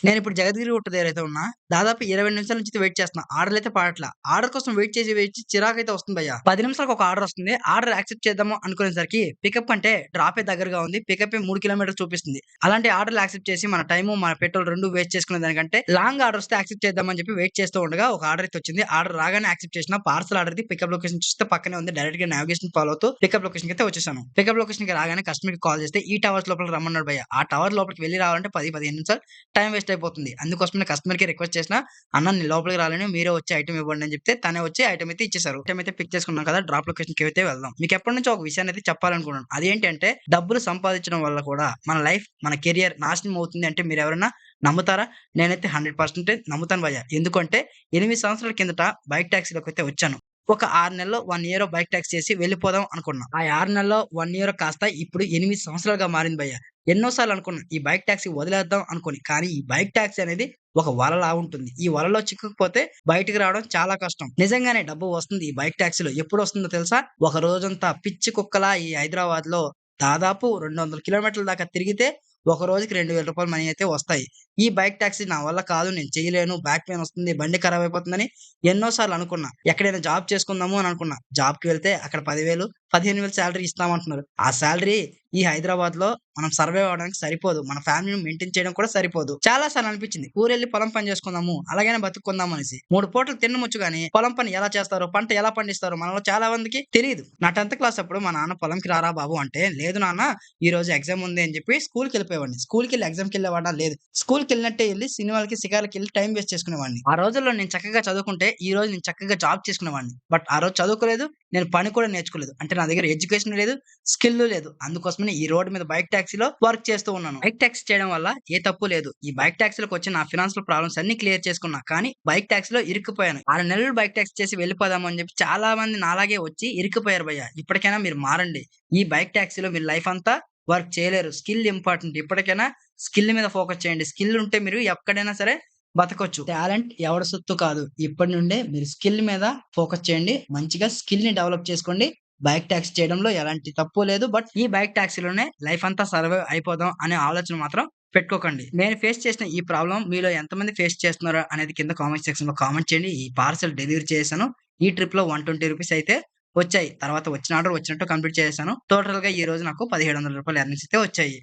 నేనిప్పుడు జగద్గిరి గుట్ట దగ్గరైతే ఉన్నా. దాదాపు 20 నిమిషాల నుంచి వెయిట్ చేస్తున్నా. ఆర్డర్‌లయితే పడట్ల. ఆర్డర్ కోసం వెయిట్ చేసి చిరాకైతే వస్తుంది భయ్యా. 10 నిమిషాలకు ఒక ఆర్డర్ వస్తుంది. ఆర్డర్ యాక్సెప్ట్ చేద్దాము అనుకునేసరికి పికప్ అంటే డ్రాపే దగ్గరగా ఉంది. పికప్పే 3 కిలోమీటర్లు చూపిస్తుంది. అలాంటి ఆర్డర్‌లు యాక్సెప్ట్ చేసి మన టైము, మన పెట్రోల్ 2 వేస్ట్ చేసుకునే దానికంటే లాంగ్ ఆర్డర్ వస్తే యాక్సెప్ట్ చేద్దామని చెప్పి వెయిట్ చేస్తూ ఉండగా ఒక ఆర్డర్ అయితే వచ్చింది. ఆర్డర్ రాగానే యాక్సెప్ట్ చేసిన. పార్సెల్ ఆర్డర్‌ది పికప్ లొకేషన్ చూస్తే పక్కనే ఉంది. డైరెక్ట్‌గా నావిగేషన్ ఫాలో అవుతూ పికప్ లొకేషన్‌కైతే వచ్చేసాను. పికప్ లొకేషన్‌కి రాగానే కస్టమర్‌కి కాల్ చేస్తే ఈ టవర్స్ లోపలికి రమ్మన్నాడు భయ్యా. ఆ టవర్ లోపలికి వెళ్లి రావాలంటే 10, 15 నిమిషాలు టైం వేస్ట్ అయిపోతుంది. అందుకోసమనే కస్టమర్‌కి రిక్వెస్ట్ చేసినా, "అన్న నేను లోపలికి రాలేను. మీరే వచ్చి ఐటెమ్ ఇవ్వండి" అని చెప్తే తనే వచ్చి ఐటెమ్ అయితే ఇచ్చేసారు. ఐటెమ్ అయితే పిక్ చేసుకున్నాం కదా! డ్రాప్ లొకేషన్‌కి అయితే వెళ్దాం. మీకెప్పటి నుంచో ఒక విషయాన్ని అయితే చెప్పాలనుకున్నాను. అదేంటంటే డబ్బులు సంపాదించడం వల్ల కూడా మన లైఫ్, మన కెరియర్ నాశనం అవుతుంది అంటే మీరెవరైనా నమ్ముతారా? నేనైతే 100% నమ్ముతాను భయ్యా. ఎందుకంటే 8 సంవత్సరాల కిందట బైక్ టాక్సీలోకైతే వచ్చాను. ఒక 6 నెలలో, 1 ఇయరో బైక్ టాక్సీ చేసి వెళ్ళిపోదాం అనుకున్నా. ఆ 6 నెలలో, 1 ఇయరో కాస్త ఇప్పుడు 8 సంవత్సరాలుగా మారింది భయ్యా. ఎన్నో సార్లు అనుకున్నా ఈ బైక్ టాక్సీ వదిలేద్దాం అనుకోని. కానీ ఈ బైక్ టాక్సీ అనేది ఒక వలలా ఉంటుంది. ఈ వలలో చిక్కుకుపోతే బయటికి రావడం చాలా కష్టం. నిజంగానే డబ్బు వస్తుంది ఈ బైక్ టాక్సీలో. ఎప్పుడొస్తుందో తెలుసా? ఒక రోజంతా పిచ్చి కుక్కలా ఈ హైదరాబాద్‌లో దాదాపు 200 కిలోమీటర్ల దాకా తిరిగితే ఒక రోజుకి రూ. 2000 మనీ అయితే వస్తాయి. ఈ బైక్ టాక్సీ నా వల్ల కాదు. నేను చేయలేను. బ్యాక్ పెయిన్ వస్తుంది. బండి ఖరాబ్ అయిపోతుందని ఎన్నో సార్లు అనుకున్నా. ఎక్కడైనా జాబ్ చేసుకుందాము అని అనుకున్నా. జాబ్‌కి వెళ్తే అక్కడ 10,000, 15,000 సాలరీ ఇస్తామంటున్నారు. ఆ సాలరీ ఈ హైదరాబాద్‌లో మనం సర్వైవ్ అవ్వడానికి సరిపోదు. మన ఫ్యామిలీని మెయింటైన్ చేయడం కూడా సరిపోదు. చాలా సార్లు అనిపించింది. ఊరెళ్ళి పొలం పని చేసుకుందాము. అలాగైనా బతుకుకుందాం అనేసి. 3 పూటలు తినమొచ్చు గాని, పొలం పని ఎలా చేస్తారో, పంట ఎలా పండిస్తారో మనలో చాలా మందికి తెలీదు. నా 10థ్ క్లాస్ అప్పుడు మా నాన్న పొలంకి రారా బాబు అంటే, లేదు నాన్న ఈరోజు ఎగ్జామ్ ఉంది అని చెప్పి స్కూల్‌కెళ్ళిపోయేవాడిని. స్కూల్‌కెళ్ళి ఎగ్జామ్‌కెళ్ళేవాడినా? లేదు. స్కూల్‌కెళ్ళినట్టే ఎళ్లి సినిమాలకి, షికారులకెళ్ళి టైమ్ వేస్ట్ చేసుకునేవాడిని. ఆ రోజుల్లో నేను చక్కగా చదువుకుంటే, ఈ రోజు నేను చక్కగా జాబ్ చేసుకునేవాడిని. బట్ ఆ రోజు చదువుకోలేదు. నేను పని కూడా నేర్చుకోలేదు. అంటే నా దగ్గర ఎడ్యుకేషన్ లేదు. స్కిల్లు లేదు. అందుకోసమనే ఈ రోడ్ మీద బైక్ టాక్సీలో వర్క్ చేస్తూ ఉన్నాను. బైక్ టాక్సీ చేయడం వల్ల ఏ తప్పు లేదు. ఈ బైక్ టాక్సీ‌లోకొచ్చి నా ఫినాన్షియల్ ప్రాబ్లమ్స్ అన్నీ క్లియర్ చేసుకున్నా. కానీ బైక్ టాక్సీలో ఇరుక్కుపోయాను. 6 నెలలు బైక్ టాక్సీ చేసి వెళ్ళిపోదాము అని చెప్పి చాలా మంది నాలాగే వచ్చి ఇరుక్కుపోయారు భయ్యా. ఇప్పటికైనా మీరు మారండి. ఈ బైక్ టాక్సీలో మీరు లైఫ్ అంతా వర్క్ చేయలేరు. Skill important. ఇప్పటికైనా స్కిల్ మీద ఫోకస్ చేయండి. స్కిల్ ఉంటే మీరు ఎక్కడైనా సరే బతకొచ్చు. టాలెంట్ ఎవడి సొత్తు కాదు. ఇప్పటి నుండే మీరు స్కిల్ మీద ఫోకస్ చేయండి. మంచిగా స్కిల్‌ని డెవలప్ చేసుకోండి. బైక్ టాక్సీ చేయడంలో ఎలాంటి తప్పు లేదు. బట్ ఈ బైక్ టాక్సీలోనే లైఫ్ అంతా సర్వైవ్ అయిపోదాం అనే ఆలోచన మాత్రం పెట్టుకోకండి. నేను ఫేస్ చేసిన ఈ ప్రాబ్లమ్ మీలో ఎంతమంది ఫేస్ చేస్తున్నారో అనేది కింద కామెంట్ సెక్షన్‌లో కామెంట్ చేయండి. ఈ పార్సెల్ డెలివరీ చేశాను. ఈ ట్రిప్‌లో రూ. 120 అయితే వచ్చాయి. తర్వాత వచ్చిన ఆర్డర్ వచ్చినట్టు కంప్లీట్ చేసేసాను. టోటల్‌గా ఈ రోజు నాకు రూ. 1700 ఎర్నింగ్స్ అయితే వచ్చాయి.